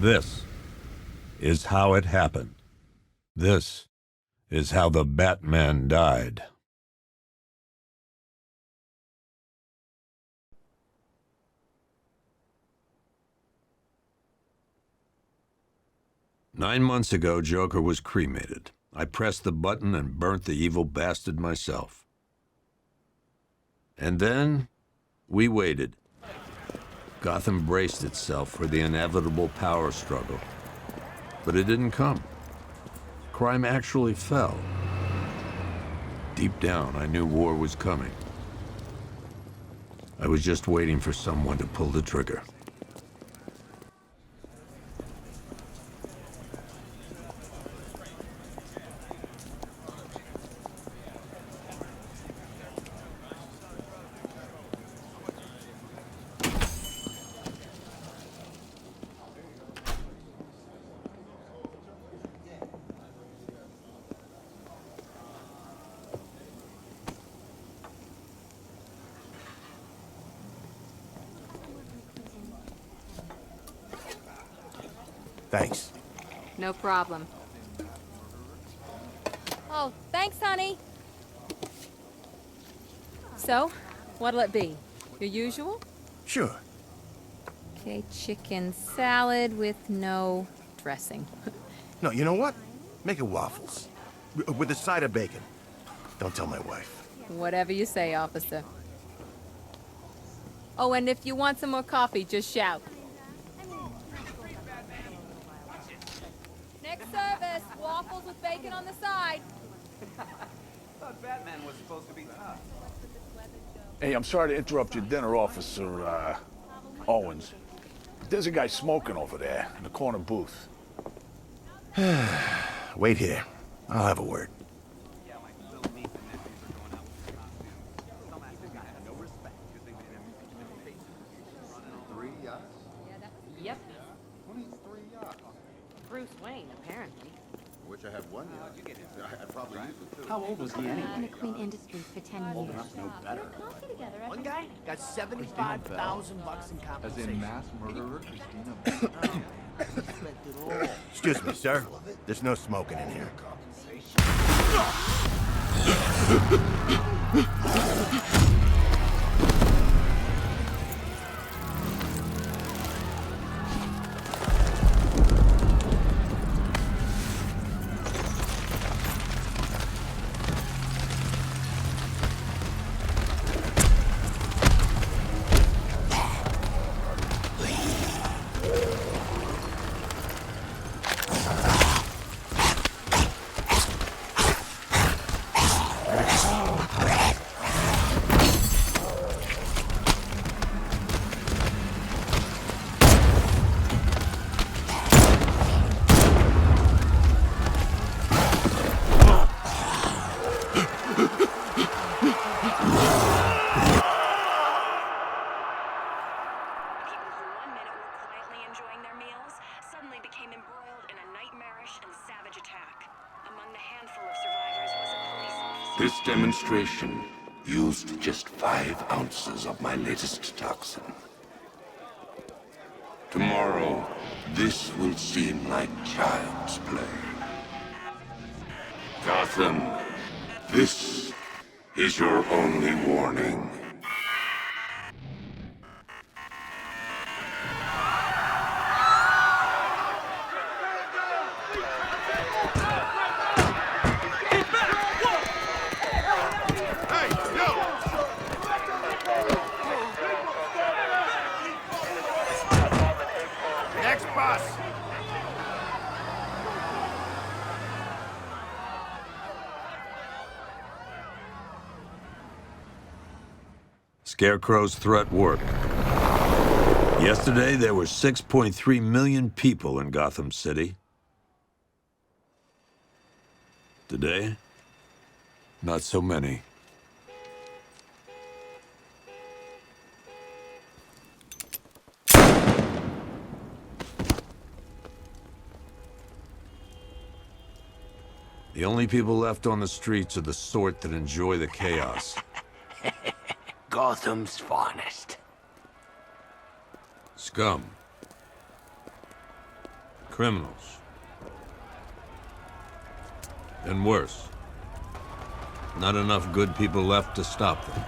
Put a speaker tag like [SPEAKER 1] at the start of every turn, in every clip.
[SPEAKER 1] This is how it happened. This is how the Batman died. "9 months ago, Joker was cremated. I pressed the button and burnt the evil bastard myself. And then, we waited. Gotham braced itself for the inevitable power struggle. But it didn't come. Crime actually fell. Deep down, I knew war was coming. I was just waiting for someone to pull the trigger."
[SPEAKER 2] Thanks.
[SPEAKER 3] No problem. Oh, thanks, honey. So, what'll it be? Your usual?
[SPEAKER 2] Sure.
[SPEAKER 3] Okay, chicken salad with no dressing.
[SPEAKER 2] No, you know what? Make it waffles. With a side of bacon. Don't tell my wife.
[SPEAKER 3] Whatever you say, officer. Oh, and if you want some more coffee, just shout. Next service, waffles with bacon on the side.
[SPEAKER 4] Thought Batman was supposed to be tough.
[SPEAKER 5] Hey, I'm sorry to interrupt your dinner, Officer, Owens. But there's a guy smoking over there in the corner booth.
[SPEAKER 2] Wait here. I'll have a word.
[SPEAKER 4] Yeah, my little niece and nephews are going out with costumes. Some actor guy had no respect because they made everything faces running all
[SPEAKER 6] 3 yachts?
[SPEAKER 3] Yep.
[SPEAKER 6] Who needs 3 yachts?
[SPEAKER 3] Bruce Wayne, apparently.
[SPEAKER 6] Wish I had 1 yacht. I'd probably use it too.
[SPEAKER 4] How old was he
[SPEAKER 7] In
[SPEAKER 4] anyway?
[SPEAKER 7] the Queen Industries for 10 years.
[SPEAKER 4] No better.
[SPEAKER 8] One guy got $75,000 in compensation.
[SPEAKER 6] mass murderer Christina.
[SPEAKER 8] Spent it all.
[SPEAKER 2] Excuse me, sir. There's no smoking in here.
[SPEAKER 9] This demonstration used just 5 ounces of my latest toxin. Tomorrow, this will seem like child's play. Gotham, this is your only warning.
[SPEAKER 2] Next bus!
[SPEAKER 1] Scarecrow's threat worked. Yesterday, there were 6.3 million people in Gotham City. Today, not so many. The only people left on the streets are the sort that enjoy the chaos.
[SPEAKER 8] Gotham's finest.
[SPEAKER 1] Scum. criminals. And worse, not enough good people left to stop them.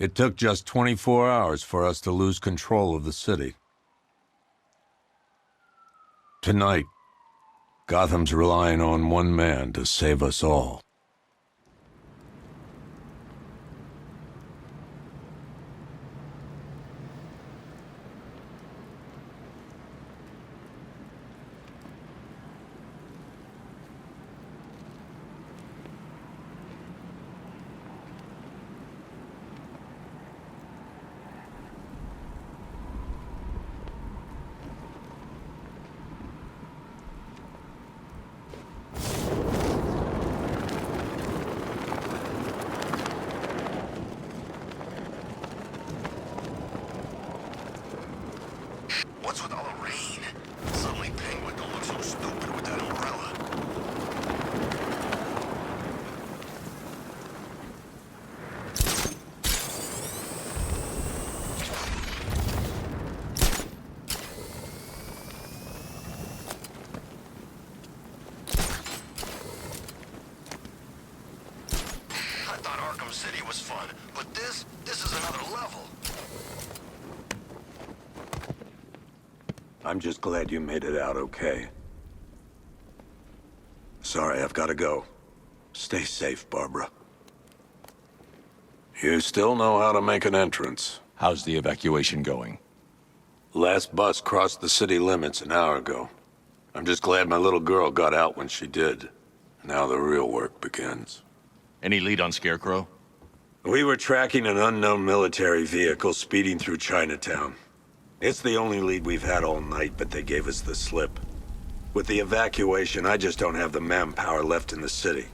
[SPEAKER 1] It took just 24 hours for us to lose control of the city. Tonight, Gotham's relying on one man to save us all.
[SPEAKER 9] What's with all the rain? Suddenly Penguin don't look so stupid with that umbrella. I thought Arkham City was fun, but this is another level.
[SPEAKER 1] I'm just glad you made it out okay. Sorry, I've got to go. Stay safe, Barbara. You still know how to make an entrance.
[SPEAKER 10] How's the evacuation going?
[SPEAKER 1] Last bus crossed the city limits an hour ago. I'm just glad my little girl got out when she did. Now the real work begins.
[SPEAKER 10] Any lead on Scarecrow?
[SPEAKER 1] We were tracking an unknown military vehicle speeding through Chinatown. It's the only lead we've had all night, but they gave us the slip. With the evacuation, I just don't have the manpower left in the city.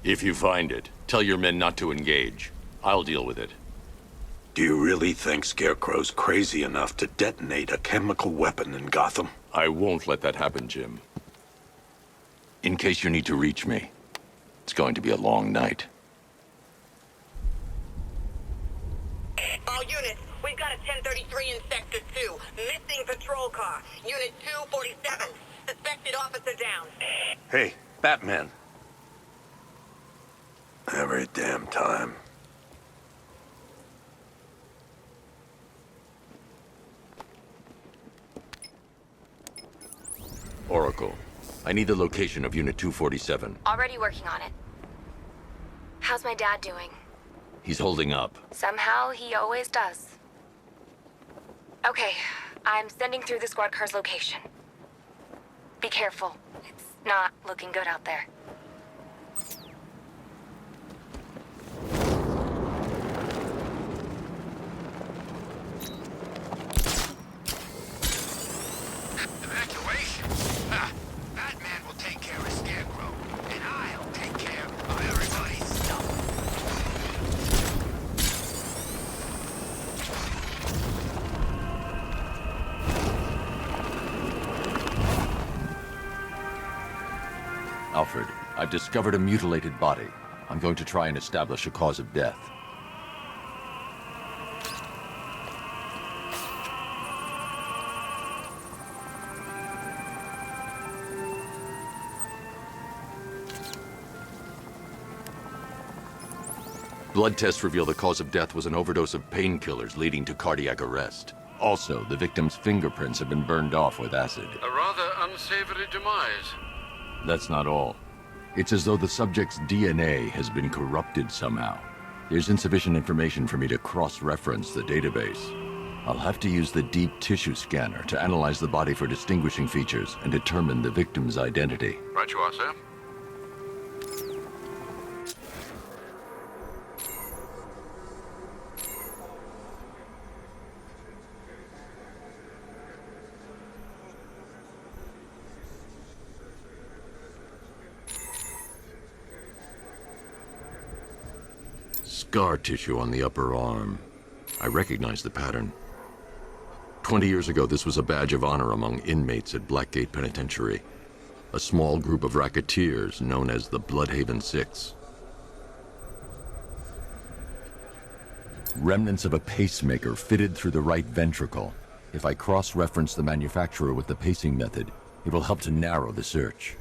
[SPEAKER 10] If you find it, tell your men not to engage. I'll deal with it.
[SPEAKER 1] Do you really think Scarecrow's crazy enough to detonate a chemical weapon in Gotham?
[SPEAKER 10] I won't let that happen, Jim. In case you need to reach me, it's going to be a long night.
[SPEAKER 11] All units, we've got a 1033 in Sector 2. Missing patrol car. Unit 247. Suspected officer down.
[SPEAKER 1] Hey, Batman. Every damn time.
[SPEAKER 10] Oracle, I need the location of Unit 247.
[SPEAKER 7] Already working on it. How's my dad doing?
[SPEAKER 10] He's holding up.
[SPEAKER 7] Somehow, he always does. Okay, I'm sending through the squad car's location. Be careful. It's not looking good out there.
[SPEAKER 9] Evacuation? Ha! Batman will take care of Scarecrow, and I'll take care of everybody's stuff.
[SPEAKER 10] Alfred, I've discovered a mutilated body. I'm going to try and establish a cause of death. Blood tests reveal the cause of death was an overdose of painkillers leading to cardiac arrest. Also, the victim's fingerprints have been burned off with acid.
[SPEAKER 12] A rather unsavory demise.
[SPEAKER 10] That's not all. It's as though the subject's DNA has been corrupted somehow. There's insufficient information for me to cross-reference the database. I'll have to use the deep tissue scanner to analyze the body for distinguishing features and determine the victim's identity.
[SPEAKER 12] Right you are, sir.
[SPEAKER 10] Scar tissue on the upper arm. I recognize the pattern. 20 years ago, this was a badge of honor among inmates at Blackgate Penitentiary. A small group of racketeers known as the Bloodhaven Six. Remnants of a pacemaker fitted through the right ventricle. If I cross-reference the manufacturer with the pacing method, it will help to narrow the search.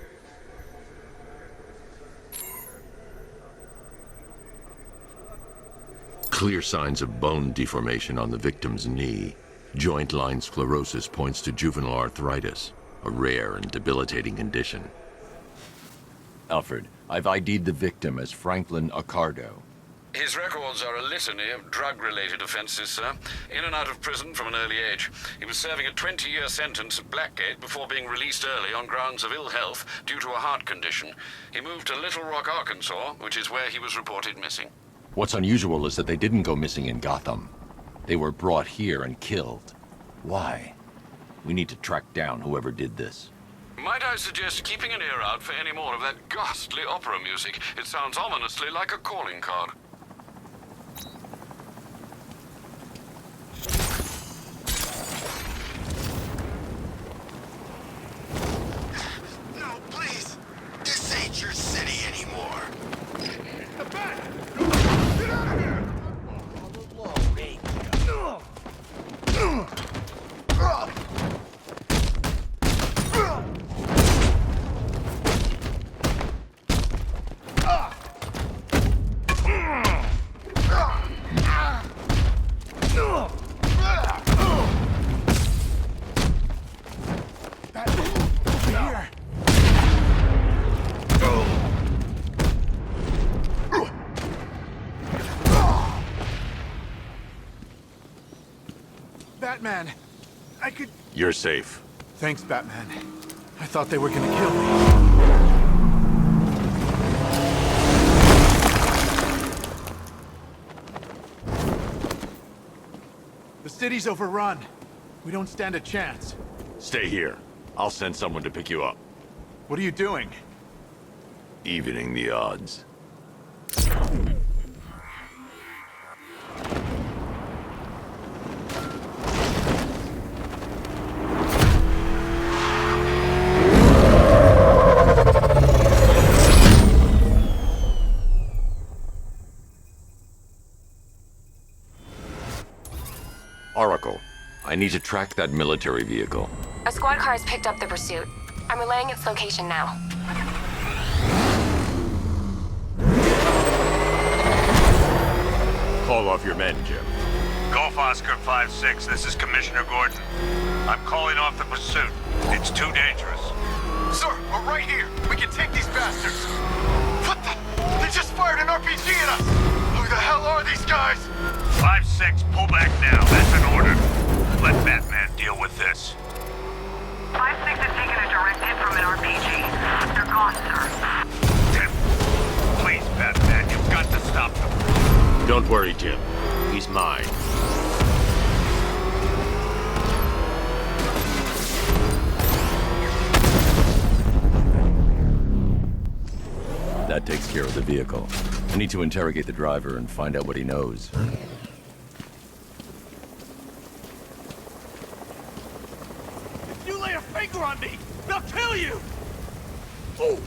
[SPEAKER 10] Clear signs of bone deformation on the victim's knee. Joint line sclerosis points to juvenile arthritis, a rare and debilitating condition. Alfred, I've ID'd the victim as Franklin Accardo.
[SPEAKER 12] His records are a litany of drug-related offenses, sir. In and out of prison from an early age. He was serving a 20-year sentence at Blackgate before being released early on grounds of ill health due to a heart condition. He moved to Little Rock, Arkansas, which is where he was reported missing.
[SPEAKER 10] What's unusual is that they didn't go missing in Gotham. They were brought here and killed. Why? We need to track down whoever did this.
[SPEAKER 12] Might I suggest keeping an ear out for any more of that ghastly opera music? It sounds ominously like a calling card.
[SPEAKER 9] No, please. This ain't your city anymore.
[SPEAKER 2] The bat! Get out of here! Batman! I could...
[SPEAKER 10] You're safe.
[SPEAKER 2] Thanks, Batman. I thought they were gonna kill me. The city's overrun. We don't stand a chance.
[SPEAKER 10] Stay here. I'll send someone to pick you up.
[SPEAKER 2] What are you doing?
[SPEAKER 10] Evening the odds. Oracle, I need to track that military vehicle.
[SPEAKER 7] A squad car has picked up the pursuit. I'm relaying its location now.
[SPEAKER 10] Call off your men, Jim.
[SPEAKER 13] Golf Oscar 5-6, this is Commissioner Gordon. I'm calling off the pursuit. It's too dangerous.
[SPEAKER 9] Sir, we're right here. We can take these bastards. What the? They just fired an RPG at us. Who the hell are these guys?
[SPEAKER 13] 5-6, pull back now. That's an order. Let Batman deal with this.
[SPEAKER 11] 5-6 has taken a direct hit from an RPG. They're gone, sir.
[SPEAKER 13] Tim, please, Batman, you've got to stop them.
[SPEAKER 10] Don't worry, Jim. He's mine. That takes care of the vehicle. I need to interrogate the driver and find out what he knows.
[SPEAKER 8] If you lay a finger on me, they'll kill you! Ooh.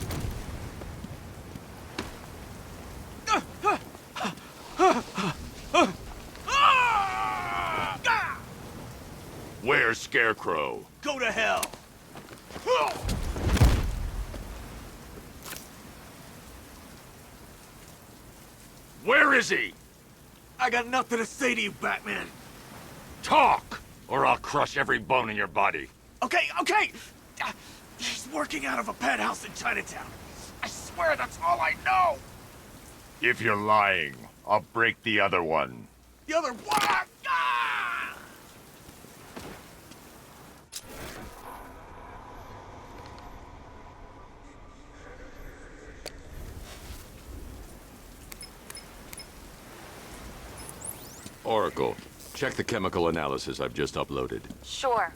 [SPEAKER 10] Where's Scarecrow?
[SPEAKER 8] Go to hell!
[SPEAKER 10] Where is he?
[SPEAKER 8] I got nothing to say to you, Batman.
[SPEAKER 10] Talk, or I'll crush every bone in your body.
[SPEAKER 8] Okay, okay! He's working out of a penthouse in Chinatown. I swear that's all I know!
[SPEAKER 10] If you're lying, I'll break the other one.
[SPEAKER 8] The other one! Ah!
[SPEAKER 10] Oracle, check the chemical analysis I've just uploaded.
[SPEAKER 7] Sure.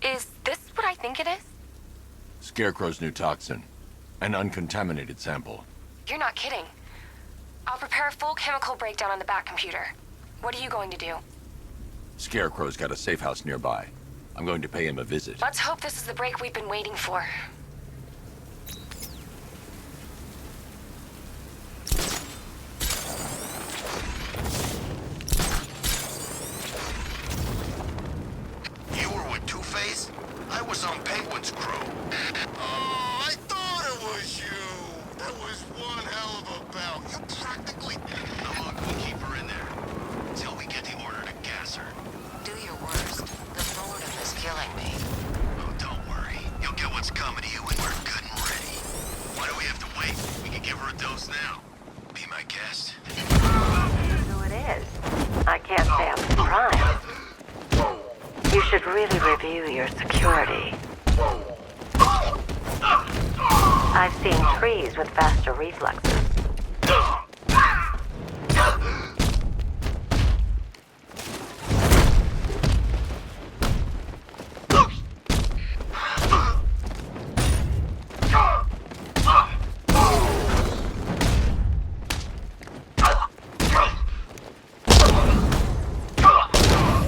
[SPEAKER 7] Is this what I think it is?
[SPEAKER 10] Scarecrow's new toxin. An uncontaminated sample.
[SPEAKER 7] You're not kidding. I'll prepare a full chemical breakdown on the back computer. What are you going to do?
[SPEAKER 10] Scarecrow's got a safe house nearby. I'm going to pay him a visit.
[SPEAKER 7] Let's hope this is the break we've been waiting for.
[SPEAKER 9] You were with Two-Face? I was on Penguin's crew. Oh, I thought it was you. That was one hell of a bout. You practically... Now look, we'll keep her in there. Till we get the order to gas her.
[SPEAKER 7] Do your worst. The boredom is killing me.
[SPEAKER 9] Oh, don't worry. You'll get what's coming to you when we're good and ready. Why do we have to wait? We can give her a dose now. Be my guest.
[SPEAKER 14] Who it is? I can't say I'm surprised. You should really review your security. I've seen trees with faster reflexes.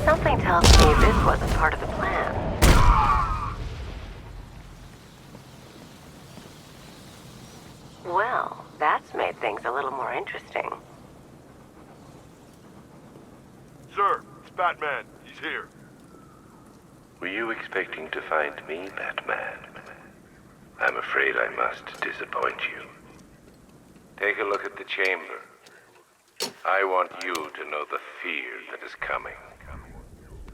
[SPEAKER 14] Something tells me this wasn't part of the plan. Well, that's made things a little more interesting.
[SPEAKER 15] Sir, it's Batman. He's here.
[SPEAKER 16] Were you expecting to find me, Batman? I'm afraid I must disappoint you. Take a look at the chamber. I want you to know the fear that is coming.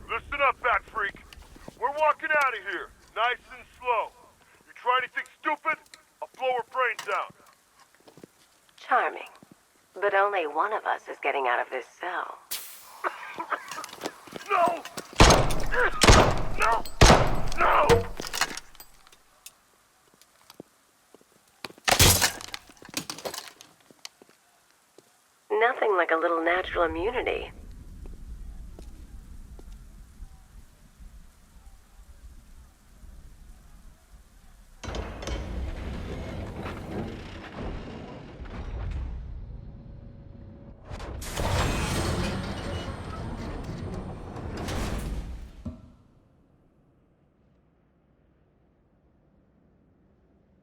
[SPEAKER 15] Listen up, Bat Freak. We're walking out of here, nice and slow. You try anything stupid, I'll blow her brains out.
[SPEAKER 14] Charming. But only one of us is getting out of this cell.
[SPEAKER 15] No! No! No!
[SPEAKER 14] Nothing like a little natural immunity.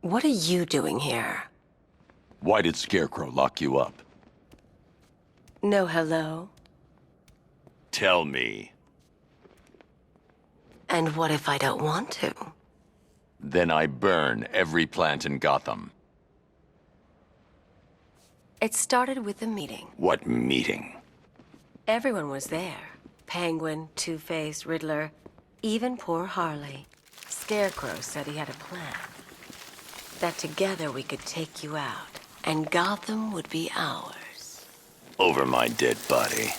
[SPEAKER 14] What are you doing here?
[SPEAKER 10] Why did Scarecrow lock you up?
[SPEAKER 14] No hello?
[SPEAKER 10] Tell me.
[SPEAKER 14] And what if I don't want to?
[SPEAKER 10] Then I burn every plant in Gotham.
[SPEAKER 14] It started with a meeting.
[SPEAKER 10] What meeting?
[SPEAKER 14] Everyone was there. Penguin, Two-Face, Riddler, even poor Harley. Scarecrow said he had a plan. That together we could take you out, and Gotham would be ours.
[SPEAKER 10] Over my dead body.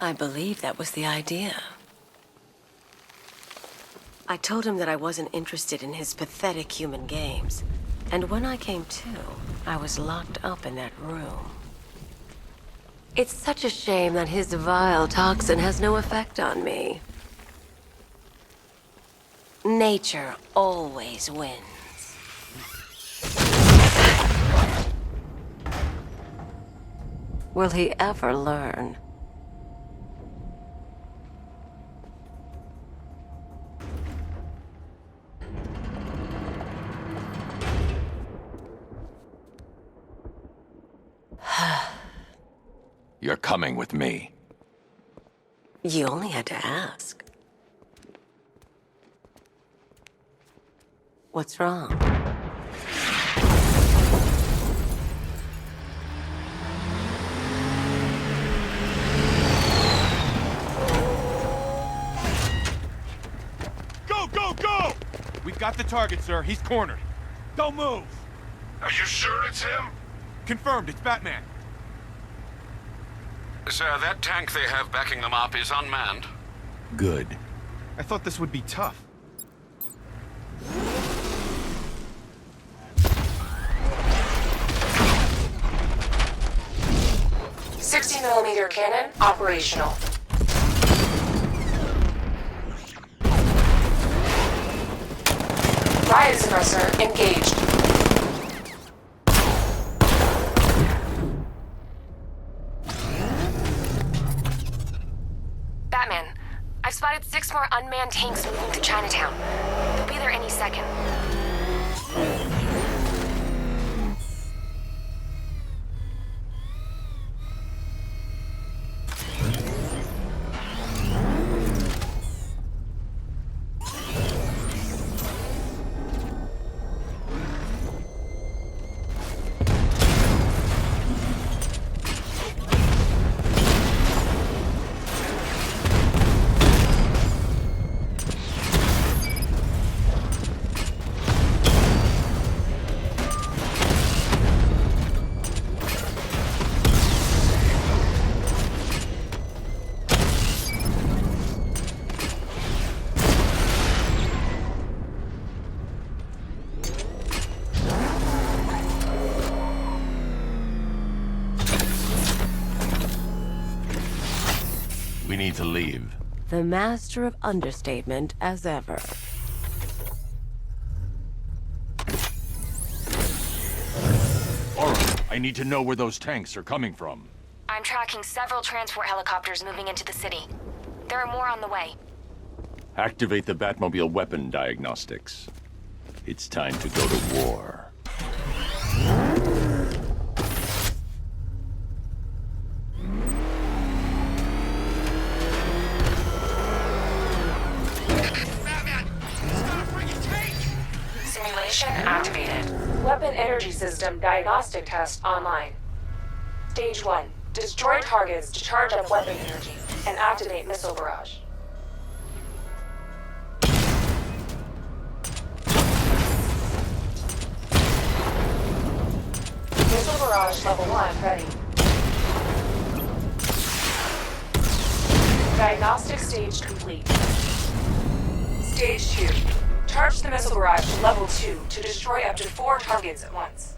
[SPEAKER 14] I believe that was the idea. I told him that I wasn't interested in his pathetic human games. And when I came to, I was locked up in that room. It's such a shame that his vile toxin has no effect on me. Nature always wins. Will he ever learn?
[SPEAKER 10] You're coming with me.
[SPEAKER 14] You only had to ask. What's wrong?
[SPEAKER 8] Go, go, go! We've got the target, sir. He's cornered. Don't move!
[SPEAKER 9] Are you sure it's him?
[SPEAKER 8] Confirmed, it's Batman.
[SPEAKER 12] Sir, that tank they have backing them up is unmanned.
[SPEAKER 10] Good.
[SPEAKER 8] I thought this would be tough.
[SPEAKER 14] $60mm cannon operational. Riot suppressor engaged.
[SPEAKER 7] Batman. I've spotted 6 more unmanned tanks moving through Chinatown. They'll be there any second.
[SPEAKER 10] We need to leave.
[SPEAKER 14] The master of understatement as ever.
[SPEAKER 10] Aura, I need to know where those tanks are coming from.
[SPEAKER 7] I'm tracking several transport helicopters moving into the city. There are more on the way.
[SPEAKER 10] Activate the Batmobile weapon diagnostics. It's time to go to war.
[SPEAKER 7] Simulation activated. Weapon energy system diagnostic test online. Stage 1. Destroy targets to charge up weapon energy and activate missile barrage. Missile barrage level 1 ready. Diagnostic stage complete. Stage 2. Charge the missile barrage to level 2 to destroy up to 4 targets at once.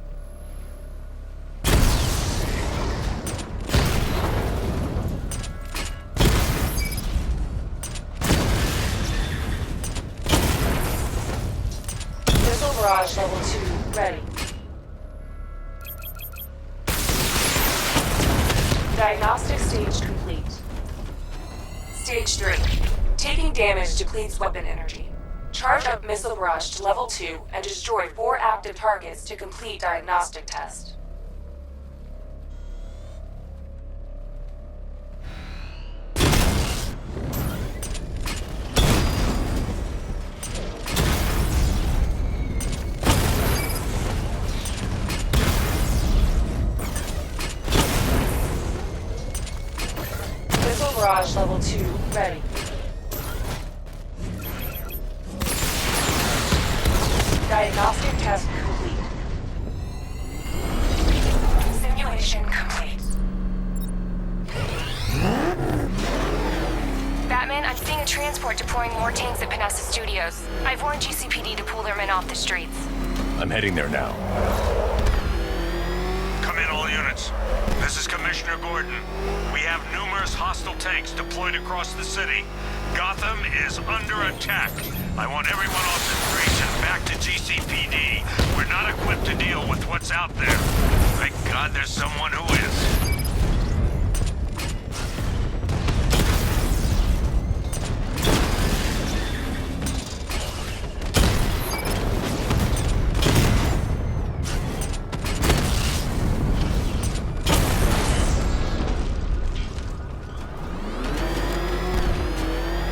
[SPEAKER 7] Missile barrage level 2 ready. Diagnostic stage complete. Stage 3. Taking damage depletes weapon energy. Charge up missile barrage to level 2 and destroy 4 active targets to complete diagnostic test. Missile barrage level 2 ready. Diagnostic test complete. Simulation complete. Batman, I'm seeing a transport deploying more tanks at Panessa Studios. I've warned GCPD to pull their men off the streets.
[SPEAKER 10] I'm heading there now.
[SPEAKER 13] Come in, all units. This is Commissioner Gordon. We have numerous hostile tanks deployed across the city. Gotham is under attack. I want everyone off the streets and back to GCPD. We're not equipped to deal with what's out there. Thank God there's someone who is.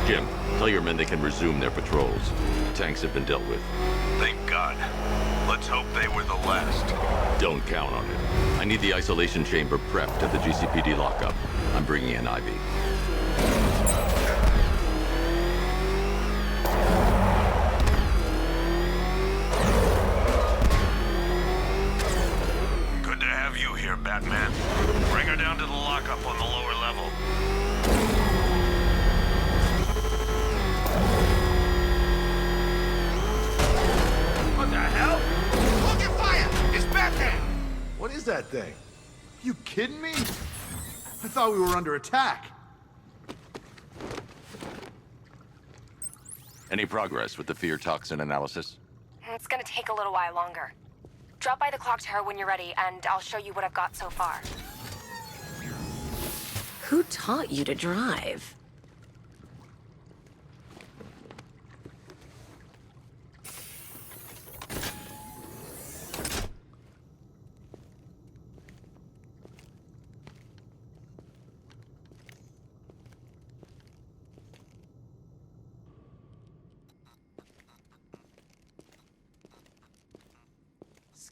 [SPEAKER 10] Jim, tell your men they can resume their patrols. Tanks have been dealt with.
[SPEAKER 6] Thank God. Let's hope they were the last.
[SPEAKER 10] Don't count on it. I need the isolation chamber prepped at the GCPD lockup. I'm bringing in Ivy.
[SPEAKER 13] Good to have you here, Batman. Bring her down to the lockup on the lower level.
[SPEAKER 8] What the hell? Hold your fire! It's Batman!
[SPEAKER 6] What is that thing? You kidding me? I thought we were under attack.
[SPEAKER 10] Any progress with the fear toxin analysis?
[SPEAKER 7] It's gonna take a little while longer. Drop by the clock tower when you're ready, and I'll show you what I've got so far.
[SPEAKER 14] Who taught you to drive?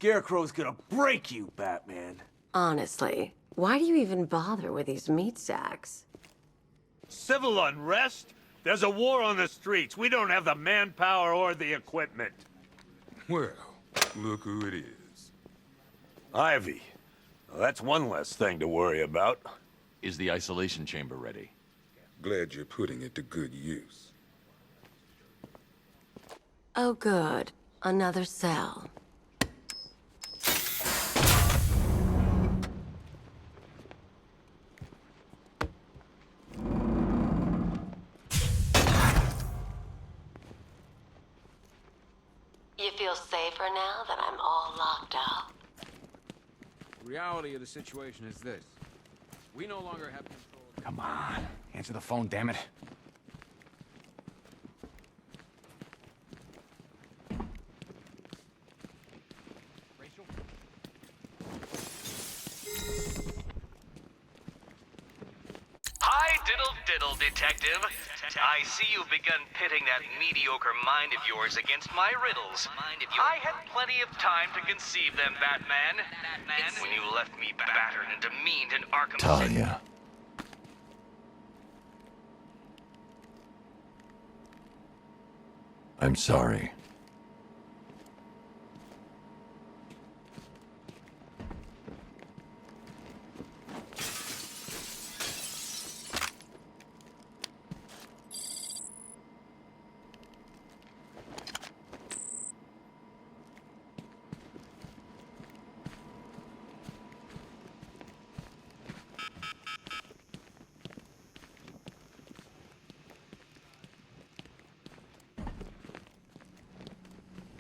[SPEAKER 8] Scarecrow's gonna break you, Batman.
[SPEAKER 14] Honestly, why do you even bother with these meat sacks?
[SPEAKER 13] Civil unrest? There's a war on the streets. We don't have the manpower or the equipment.
[SPEAKER 17] Well, look who it is.
[SPEAKER 1] Ivy. Well, that's one less thing to worry about.
[SPEAKER 10] Is the isolation chamber ready?
[SPEAKER 17] Glad you're putting it to good use.
[SPEAKER 14] Oh, good. Another cell. You feel safer now that I'm all locked up?
[SPEAKER 18] Reality of the situation is this. We no longer have control.
[SPEAKER 8] Come on. Answer the phone, damn it. Rachel?
[SPEAKER 4] Hi, diddle, detective. I see you've begun pitting that mediocre mind of yours against my riddles. I had plenty of time to conceive them, Batman. When you left me battered and demeaned in Arkham City.
[SPEAKER 10] Talia. I'm sorry.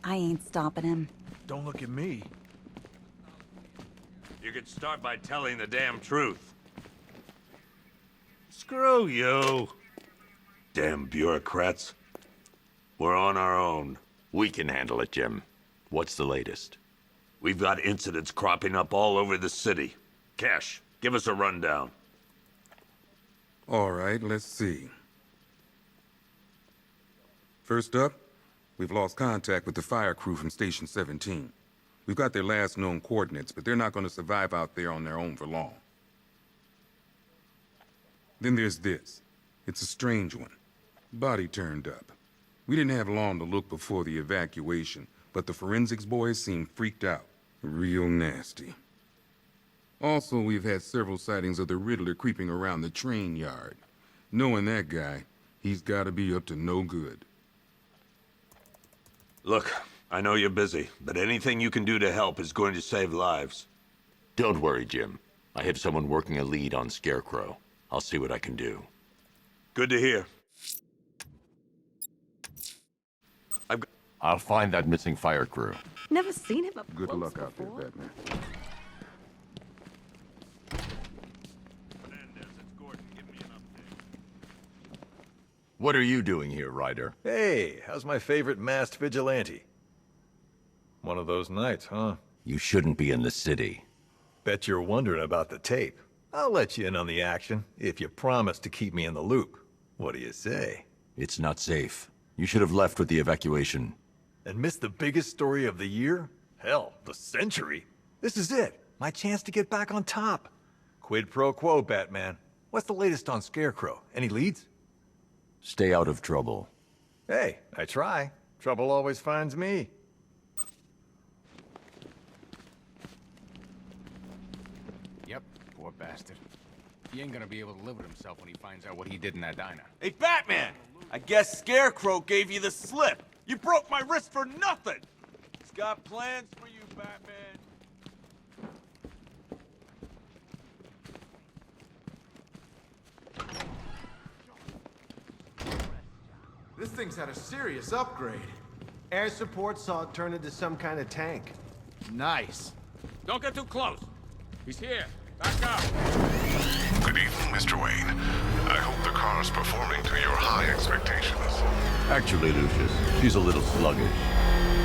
[SPEAKER 19] I ain't stopping him.
[SPEAKER 2] Don't look at me.
[SPEAKER 1] You could start by telling the damn truth. Screw you. Damn bureaucrats. We're on our own.
[SPEAKER 10] We can handle it, Jim. What's the latest?
[SPEAKER 1] We've got incidents cropping up all over the city. Cash, give us a rundown.
[SPEAKER 17] All right, let's see. First up, we've lost contact with the fire crew from Station 17. We've got their last known coordinates, but they're not going to survive out there on their own for long. Then there's this. It's a strange one. Body turned up. We didn't have long to look before the evacuation, but the forensics boys seemed freaked out. Real nasty. Also, we've had several sightings of the Riddler creeping around the train yard. Knowing that guy, he's got to be up to no good.
[SPEAKER 1] Look, I know you're busy, but anything you can do to help is going to save lives.
[SPEAKER 10] Don't worry, Jim. I have someone working a lead on Scarecrow. I'll see what I can do.
[SPEAKER 1] Good to hear.
[SPEAKER 10] I'll find that missing fire crew.
[SPEAKER 19] Never seen him up
[SPEAKER 17] Good
[SPEAKER 19] close
[SPEAKER 17] luck out there,
[SPEAKER 19] before.
[SPEAKER 17] Batman.
[SPEAKER 10] What are you doing here, Ryder?
[SPEAKER 20] Hey, how's my favorite masked vigilante? One of those nights, huh?
[SPEAKER 10] You shouldn't be in the city.
[SPEAKER 20] Bet you're wondering about the tape. I'll let you in on the action if you promise to keep me in the loop. What do you say?
[SPEAKER 10] It's not safe. You should have left with the evacuation.
[SPEAKER 20] And missed the biggest story of the year? Hell, the century. This is it. My chance to get back on top. Quid pro quo, Batman. What's the latest on Scarecrow? Any leads?
[SPEAKER 10] Stay out of trouble.
[SPEAKER 20] Hey, I try. Trouble always finds me.
[SPEAKER 18] Yep, poor bastard. He ain't gonna be able to live with himself when he finds out what he did in that diner.
[SPEAKER 8] Hey, Batman! I guess Scarecrow gave you the slip. You broke my wrist for nothing. He's got plans for you, Batman.
[SPEAKER 6] This thing's had a serious upgrade.
[SPEAKER 21] Air support saw it turn into some kind of tank.
[SPEAKER 6] Nice.
[SPEAKER 18] Don't get too close. He's here. Back up.
[SPEAKER 9] Good evening, Mr. Wayne. I hope the car's performing to your high expectations.
[SPEAKER 10] Actually, Lucius, she's a little sluggish.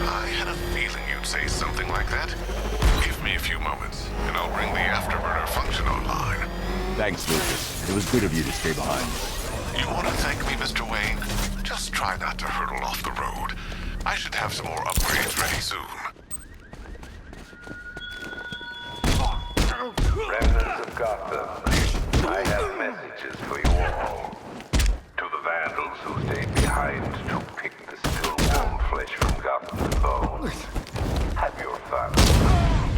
[SPEAKER 9] I had a feeling you'd say something like that. Give me a few moments, and I'll bring the afterburner function online.
[SPEAKER 10] Thanks, Lucius. It was good of you to stay behind.
[SPEAKER 9] You want to thank me, Mr. Wayne? Just try not to hurtle off the road. I should have some more upgrades ready soon.
[SPEAKER 16] Remnants of Gotham, I have messages for you all. To the vandals who stayed behind to pick the still warm flesh from Gotham's bones, have your fun.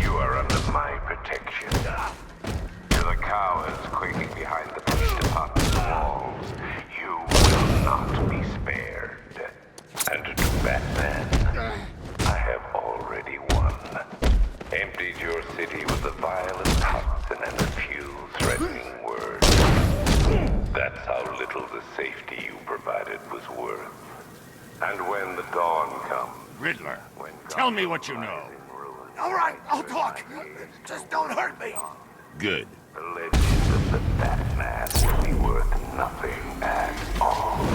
[SPEAKER 16] You are under my protection. To the cowards quaking behind the police department's walls, you will not be spared. And to Batman, I have already won. Emptied your city with a violent Hudson and a few threatening words. That's how little the safety you provided was worth. And when the dawn comes...
[SPEAKER 13] Riddler, tell me what you know.
[SPEAKER 2] All right, I'll talk. Just don't hurt me.
[SPEAKER 13] Good.
[SPEAKER 16] The legend of the Batman will be worth nothing at all.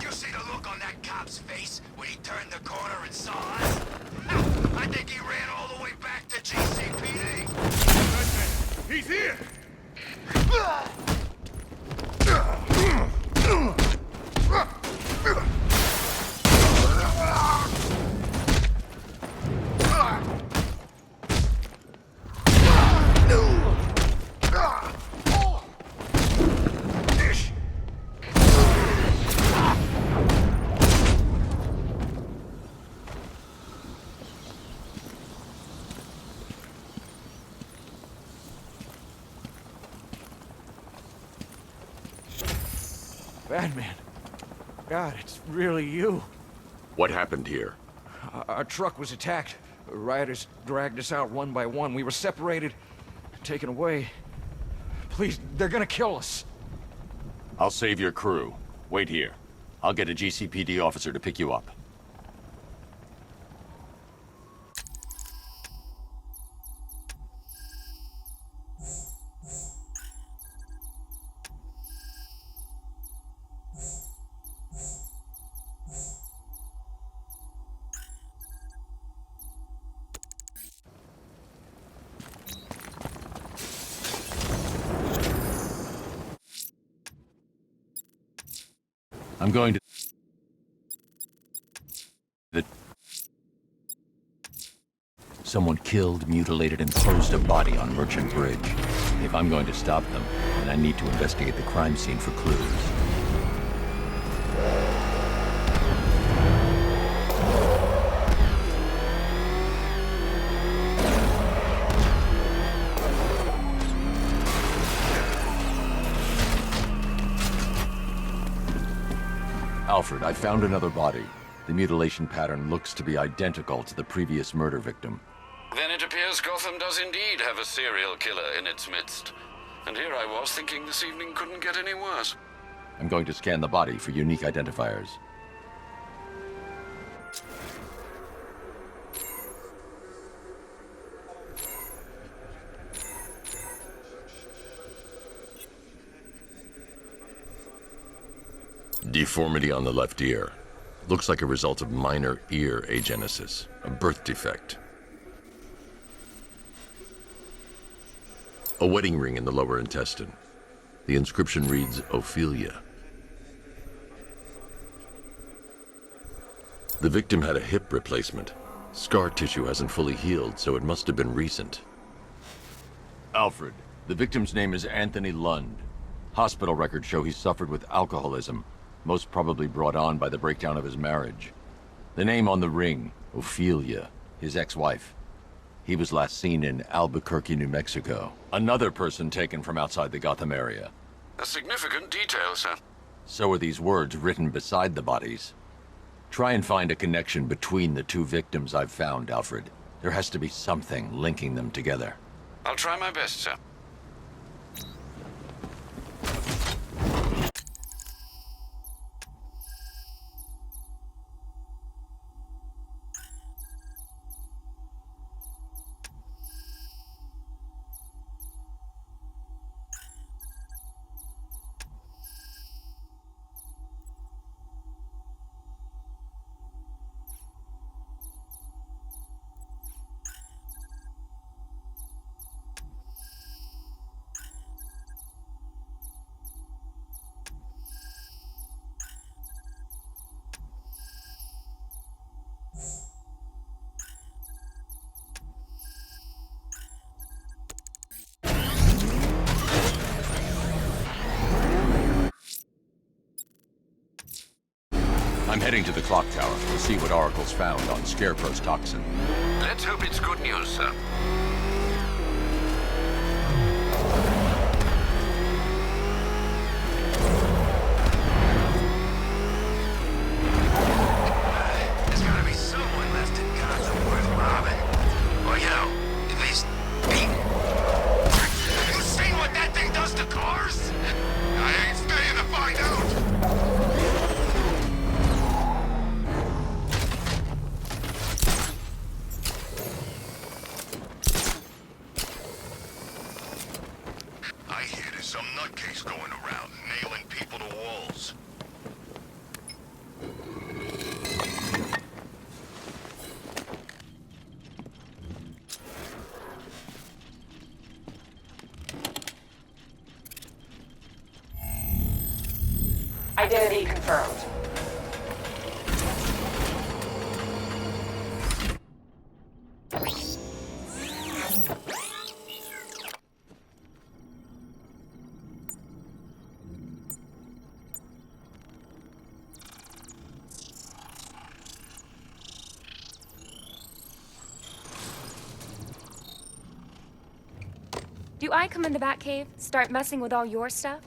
[SPEAKER 9] You see the look on that cop's face when he turned the corner and saw us? I think he ran all the way back to GCPD.
[SPEAKER 15] He's here!
[SPEAKER 5] Batman. God, it's really you.
[SPEAKER 10] What happened here?
[SPEAKER 5] Our truck was attacked. Rioters dragged us out one by one. We were separated, taken away. Please, they're gonna kill us.
[SPEAKER 10] I'll save your crew. Wait here. I'll get a GCPD officer to pick you up. I'm going to... Someone killed, mutilated, and posed a body on Merchant Bridge. If I'm going to stop them, then I need to investigate the crime scene for clues. Alfred, I found another body. The mutilation pattern looks to be identical to the previous murder victim.
[SPEAKER 12] Then it appears Gotham does indeed have a serial killer in its midst. And here I was thinking this evening couldn't get any worse.
[SPEAKER 10] I'm going to scan the body for unique identifiers. Deformity on the left ear. Looks like a result of minor ear agenesis, a birth defect. A wedding ring in the lower intestine. The inscription reads, Ophelia. The victim had a hip replacement. Scar tissue hasn't fully healed, so it must have been recent. Alfred, the victim's name is Anthony Lund. Hospital records show he suffered with alcoholism, most probably brought on by the breakdown of his marriage. The name on the ring, Ophelia, his ex-wife. He was last seen in Albuquerque, New Mexico. Another person taken from outside the Gotham area.
[SPEAKER 12] A significant detail, sir.
[SPEAKER 10] So are these words written beside the bodies. Try and find a connection between the two victims I've found, Alfred. There has to be something linking them together.
[SPEAKER 12] I'll try my best, sir.
[SPEAKER 10] I'm heading to the clock tower to see what Oracle's found on Scarecrow's toxin.
[SPEAKER 12] Let's hope it's good news, sir.
[SPEAKER 9] There's gotta be someone left in Gotham worth robbing. Or, you know, at least me. Have you seen what that thing does to cars? I ain't staying to find out. I hear there's some nutcase going around, nailing people to walls.
[SPEAKER 7] Identity confirmed.
[SPEAKER 3] Do I come in the Batcave, start messing with all your stuff?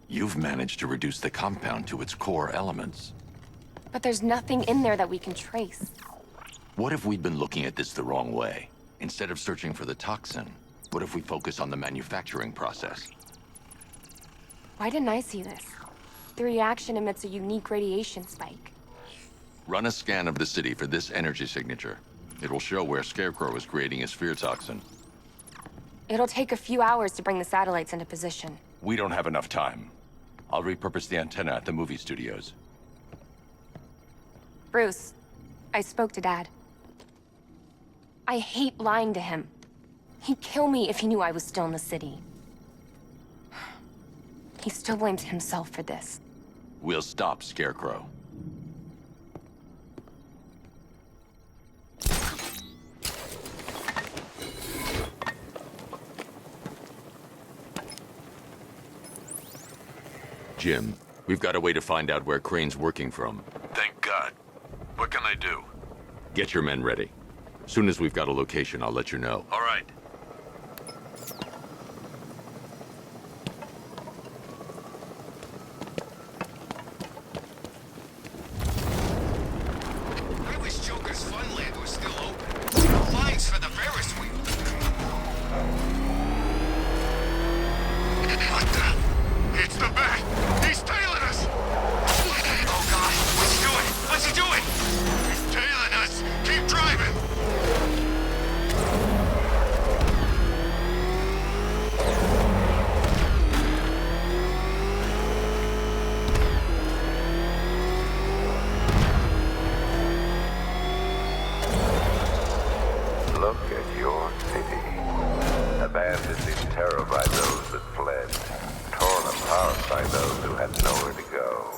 [SPEAKER 10] You've managed to reduce the compound to its core elements.
[SPEAKER 3] But there's nothing in there that we can trace.
[SPEAKER 10] What if we'd been looking at this the wrong way? Instead of searching for the toxin, what if we focus on the manufacturing process?
[SPEAKER 3] Why didn't I see this? The reaction emits a unique radiation spike.
[SPEAKER 10] Run a scan of the city for this energy signature. It will show where Scarecrow is creating his fear toxin.
[SPEAKER 3] It'll take a few hours to bring the satellites into position.
[SPEAKER 10] We don't have enough time. I'll repurpose the antenna at the movie studios.
[SPEAKER 3] Bruce, I spoke to Dad. I hate lying to him. He'd kill me if he knew I was still in the city. He still blames himself for this.
[SPEAKER 10] We'll stop Scarecrow. Jim, we've got a way to find out where Crane's working from.
[SPEAKER 1] Thank God. What can I do?
[SPEAKER 10] Get your men ready. Soon as we've got a location, I'll let you know.
[SPEAKER 1] All right.
[SPEAKER 9] I wish Joker's Funland was still open. Lines for the Ferris wheel. What the? It's the Bat! He's tailing us! Oh God, what's he doing? What's he doing? He's tailing us! Keep driving!
[SPEAKER 16] Look at your city. Abandoned in terror by those that fled. Torn apart by those who had nowhere to go.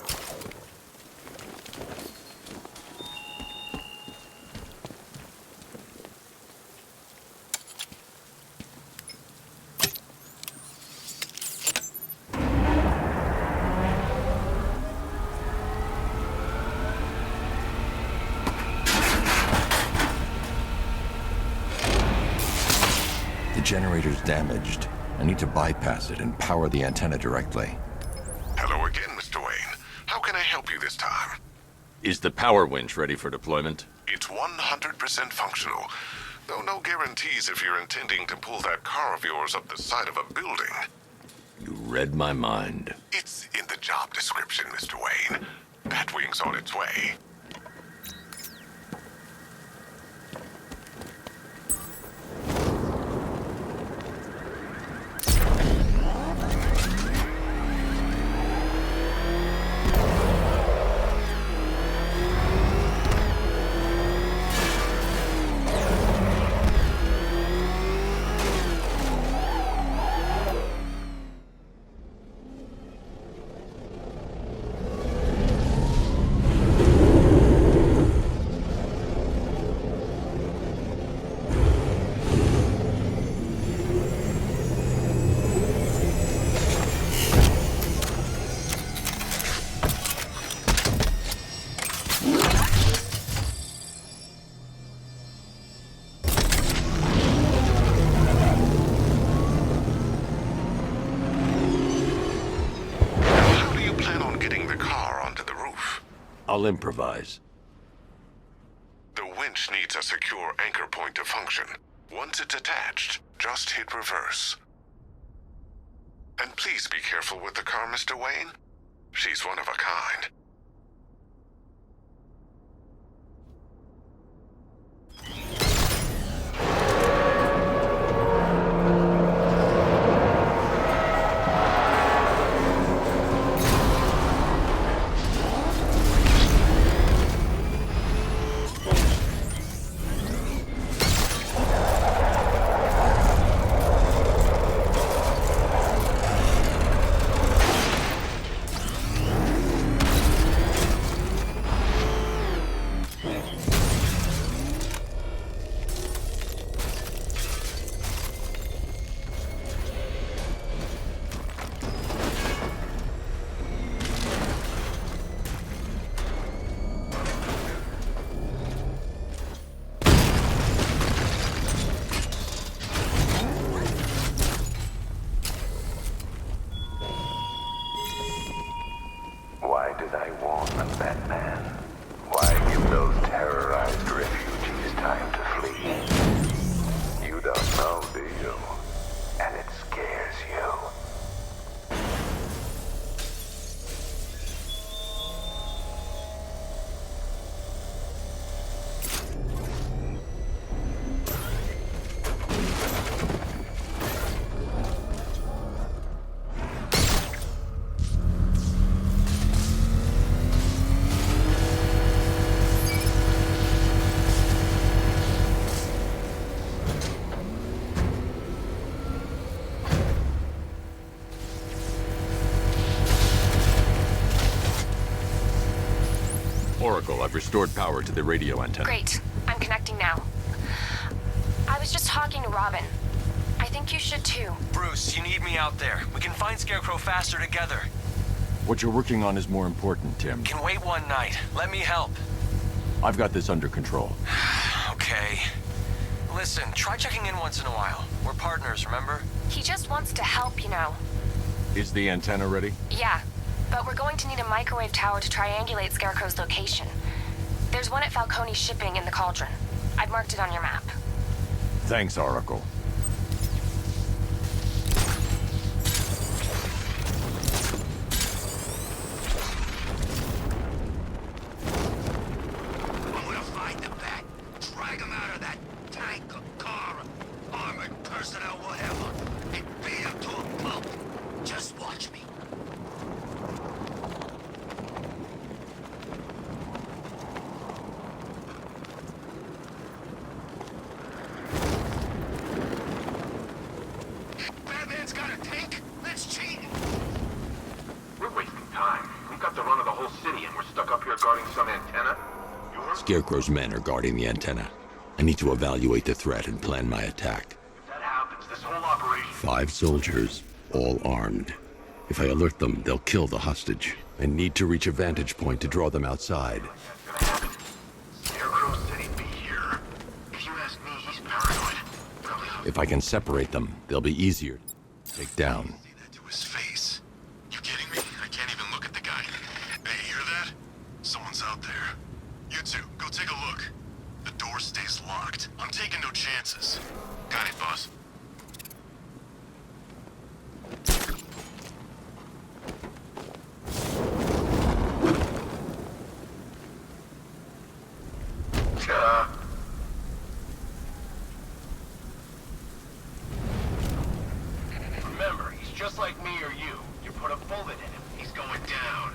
[SPEAKER 10] The generator's damaged. I need to bypass it and power the antenna directly.
[SPEAKER 9] Hello again, Mr. Wayne. How can I help you this time?
[SPEAKER 10] Is the power winch ready for deployment?
[SPEAKER 9] It's 100% functional. Though no guarantees if you're intending to pull that car of yours up the side of a building.
[SPEAKER 10] You read my mind.
[SPEAKER 9] It's in the job description, Mr. Wayne. Batwing's on its way.
[SPEAKER 10] I'll improvise.
[SPEAKER 11] The winch needs a secure anchor point to function. Once it's attached, just hit reverse. And please be careful with the car, Mr. Wayne. She's one of a kind.
[SPEAKER 16] Why did I warn them, Batman? Why give those terrorized refugees time to flee? You don't know, do you? And it scares you.
[SPEAKER 10] Oracle, I've restored power to the radio antenna.
[SPEAKER 3] Great. I'm connecting now. I was just talking to Robin. I think you should too.
[SPEAKER 22] Bruce, you need me out there. We can find Scarecrow faster together.
[SPEAKER 10] What you're working on is more important, Tim.
[SPEAKER 22] Can wait one night. Let me help.
[SPEAKER 10] I've got this under control.
[SPEAKER 22] Okay. Listen, try checking in once in a while. We're partners, remember?
[SPEAKER 3] He just wants to help, you know.
[SPEAKER 10] Is the antenna ready?
[SPEAKER 3] Yeah, but we're going to need a microwave tower to triangulate Scarecrow's location. There's one at Falcone Shipping in the Cauldron. I've marked it on your map.
[SPEAKER 10] Thanks, Oracle.
[SPEAKER 9] I'm gonna find the Bat, drag him out of that tank or car, armored personnel, whatever, and beat him to a pulp. Just watch me. Batman's got a tank? That's cheating.
[SPEAKER 23] We're wasting time. We've got the run of the whole city and we're stuck up here guarding some antenna.
[SPEAKER 10] Scarecrow's men are guarding the antenna. I need to evaluate the threat and plan my attack.
[SPEAKER 23] If that happens, this whole operation...
[SPEAKER 10] 5 soldiers, all armed. If I alert them, they'll kill the hostage. I need to reach a vantage point to draw them outside.
[SPEAKER 23] Scarecrow said he'd be here. If you ask me, he's paranoid. Probably...
[SPEAKER 10] If I can separate them, they'll be easier to take down.
[SPEAKER 9] To his face. You kidding me? I can't even look at the guy. Hey, you hear that? Someone's out there. You two, go take a look. The door stays locked. I'm taking no chances. Got it, boss.
[SPEAKER 23] Remember, he's just like me or you. You put a bullet in him, he's going down.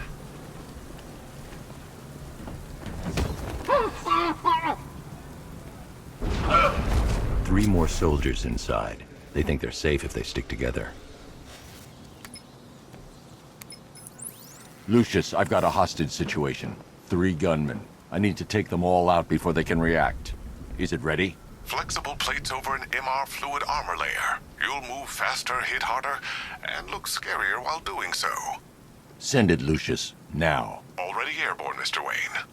[SPEAKER 10] 3 more soldiers inside. They think they're safe if they stick together. Lucius, I've got a hostage situation. 3 gunmen. I need to take them all out before they can react. Is it ready?
[SPEAKER 11] Flexible plates over an MR fluid armor layer. You'll move faster, hit harder, and look scarier while doing so.
[SPEAKER 10] Send it, Lucius. Now.
[SPEAKER 11] Already airborne, Mr. Wayne.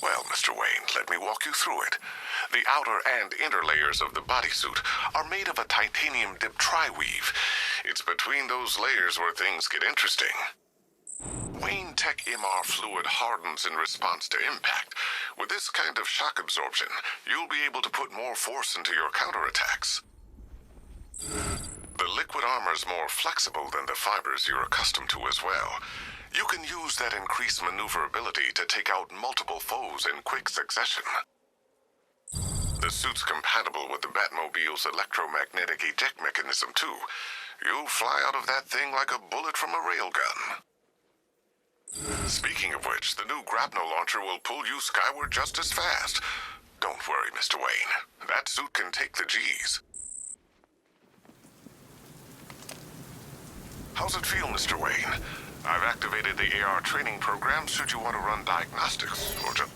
[SPEAKER 11] Well, Mr. Wayne, let me walk you through it. The outer and inner layers of the bodysuit are made of a titanium dip tri-weave. It's between those layers where things get interesting. Wayne Tech MR fluid hardens in response to impact. With this kind of shock absorption, you'll be able to put more force into your counterattacks. The liquid armor's more flexible than the fibers you're accustomed to as well. You can use that increased maneuverability to take out multiple foes in quick succession. The suit's compatible with the Batmobile's electromagnetic eject mechanism, too. You'll fly out of that thing like a bullet from a railgun. Speaking of which, the new grapnel launcher will pull you skyward just as fast. Don't worry, Mr. Wayne. That suit can take the G's. How's it feel, Mr. Wayne? I've activated the AR training program should you want to run diagnostics, or just...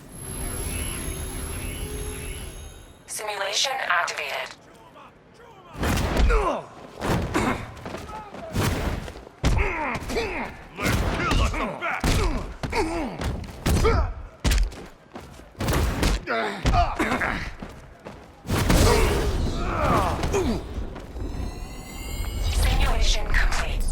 [SPEAKER 7] Simulation activated.
[SPEAKER 15] Let's kill us a bat!
[SPEAKER 7] Simulation complete.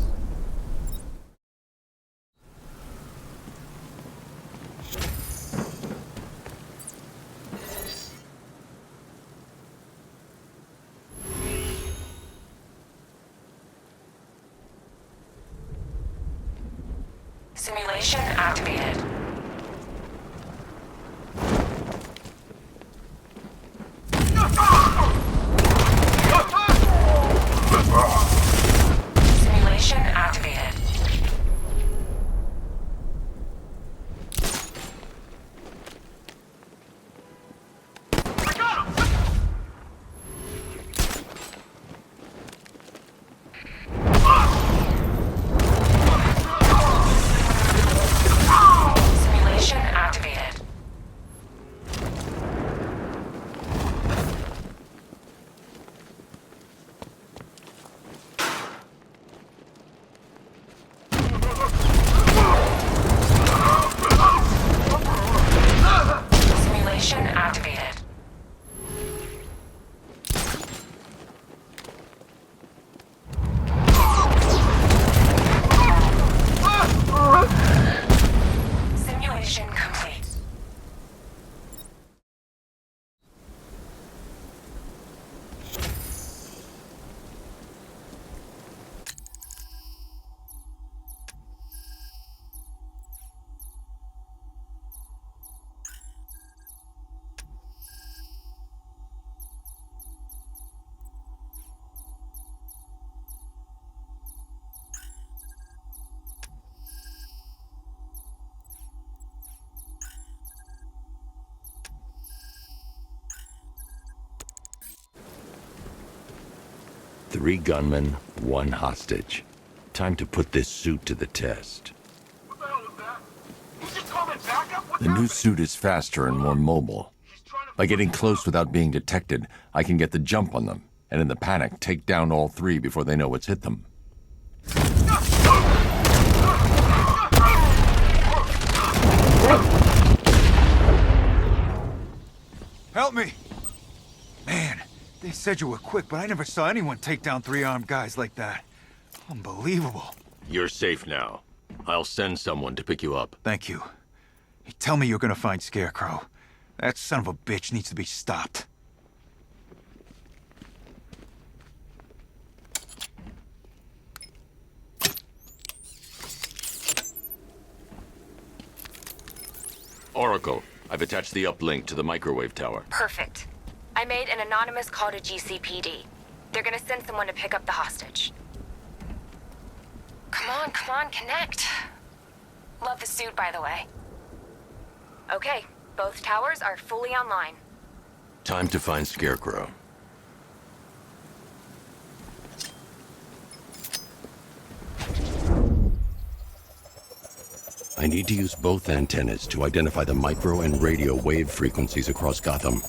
[SPEAKER 7] Simulation activated. Simulation activated. Simulation activated. Simulation activated. Simulation complete.
[SPEAKER 10] Three gunmen, one hostage. Time to put this suit to the test. The new suit is faster and more mobile. By getting close without being detected, I can get the jump on them, and in the panic, take down all three before they know what's hit them.
[SPEAKER 4] Help me! Man, they said you were quick, but I never saw anyone take down three armed guys like that. Unbelievable.
[SPEAKER 10] You're safe now. I'll send someone to pick you up.
[SPEAKER 4] Thank you. You tell me you're gonna find Scarecrow. That son of a bitch needs to be stopped.
[SPEAKER 10] Oracle, I've attached the uplink to the microwave tower.
[SPEAKER 3] Perfect. I made an anonymous call to GCPD. They're gonna send someone to pick up the hostage. Come on, connect. Love the suit, by the way. Okay, both towers are fully online.
[SPEAKER 10] Time to find Scarecrow. I need to use both antennas to identify the micro and radio wave frequencies across Gotham.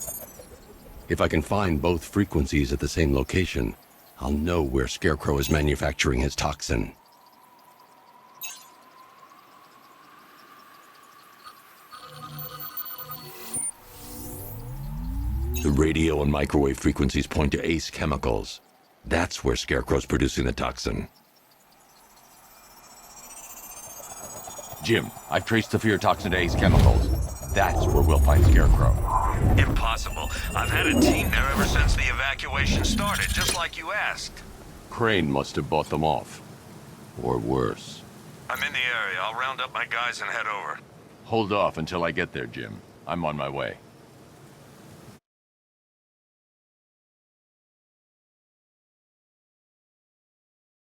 [SPEAKER 10] If I can find both frequencies at the same location, I'll know where Scarecrow is manufacturing his toxin. The radio and microwave frequencies point to ACE chemicals. That's where Scarecrow's producing the toxin. Jim, I've traced the fear toxin to ACE chemicals. That's where we'll find Scarecrow.
[SPEAKER 13] Impossible. I've had a team there ever since the evacuation started, just like you asked.
[SPEAKER 10] Crane must have bought them off. Or worse.
[SPEAKER 13] I'm in the area. I'll round up my guys and head over.
[SPEAKER 10] Hold off until I get there, Jim. I'm on my way.